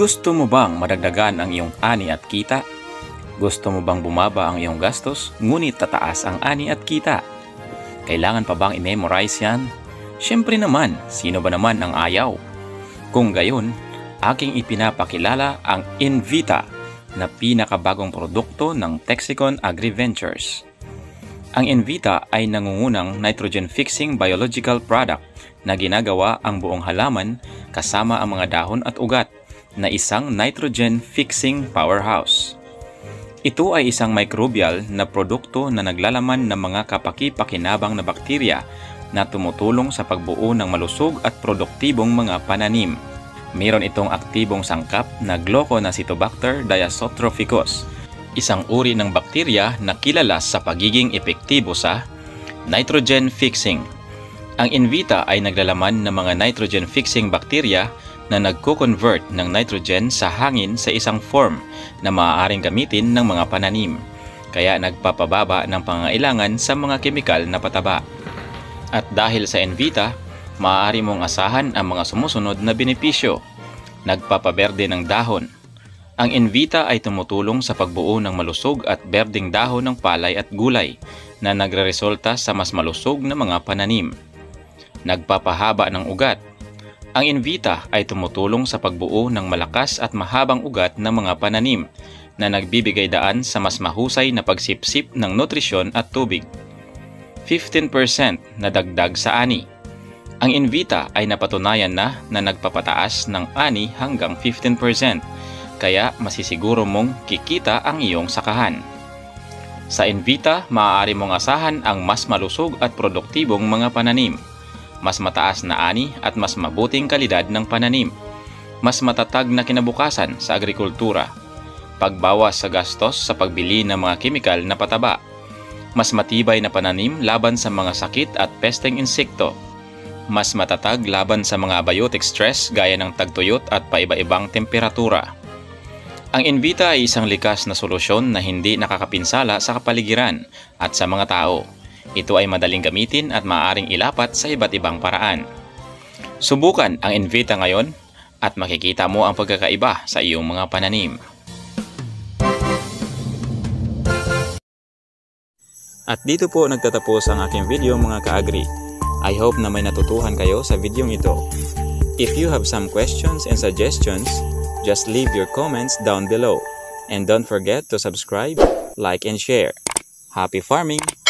Gusto mo bang madagdagan ang iyong ani at kita? Gusto mo bang bumaba ang iyong gastos, ngunit tataas ang ani at kita? Kailangan pa bang i-memorize yan? Siyempre naman, sino ba naman ang ayaw? Kung gayon, aking ipinapakilala ang Envita na pinakabagong produkto ng Texicon AgriVentures. Ang Envita ay nangungunang nitrogen-fixing biological product na ginagawa ang buong halaman kasama ang mga dahon at ugat na isang nitrogen-fixing powerhouse. Ito ay isang microbial na produkto na naglalaman ng mga kapaki-pakinabang na bakterya na tumutulong sa pagbuo ng malusog at produktibong mga pananim. Mayroon itong aktibong sangkap na Glucoacetobacter diazotrophicus, isang uri ng bakterya na kilala sa pagiging epektibo sa nitrogen fixing. Ang Envita ay naglalaman ng mga nitrogen fixing bakterya na nagko-convert ng nitrogen sa hangin sa isang form na maaaring gamitin ng mga pananim, kaya nagpapababa ng pangangailangan sa mga kemikal na pataba. At dahil sa Envita, maaari mong asahan ang mga sumusunod na benepisyo. Nagpapaberde ng dahon. Ang Envita ay tumutulong sa pagbuo ng malusog at berdeng dahon ng palay at gulay na nagreresulta sa mas malusog na mga pananim. Nagpapahaba ng ugat. Ang Envita ay tumutulong sa pagbuo ng malakas at mahabang ugat ng mga pananim na nagbibigay daan sa mas mahusay na pagsipsip ng nutrisyon at tubig. 15% na dagdag sa ani. Ang Envita ay napatunayan na nagpapataas ng ani hanggang 15%, kaya masisiguro mong kikita ang iyong sakahan. Sa Envita, maaari mong asahan ang mas malusog at produktibong mga pananim, mas mataas na ani at mas mabuting kalidad ng pananim, mas matatag na kinabukasan sa agrikultura, pagbawas sa gastos sa pagbili ng mga kemikal na pataba, mas matibay na pananim laban sa mga sakit at pesteng insekto, mas matatag laban sa mga abiotic stress gaya ng tagtuyot at paiba-ibang temperatura. Ang Envita ay isang likas na solusyon na hindi nakakapinsala sa kapaligiran at sa mga tao. Ito ay madaling gamitin at maaaring ilapat sa iba't ibang paraan. Subukan ang Envita ngayon at makikita mo ang pagkakaiba sa iyong mga pananim. At dito po nagtatapos ang aking video mga ka-agri. I hope na may natutuhan kayo sa videong ito. If you have some questions and suggestions, just leave your comments down below. And don't forget to subscribe, like, and share. Happy farming!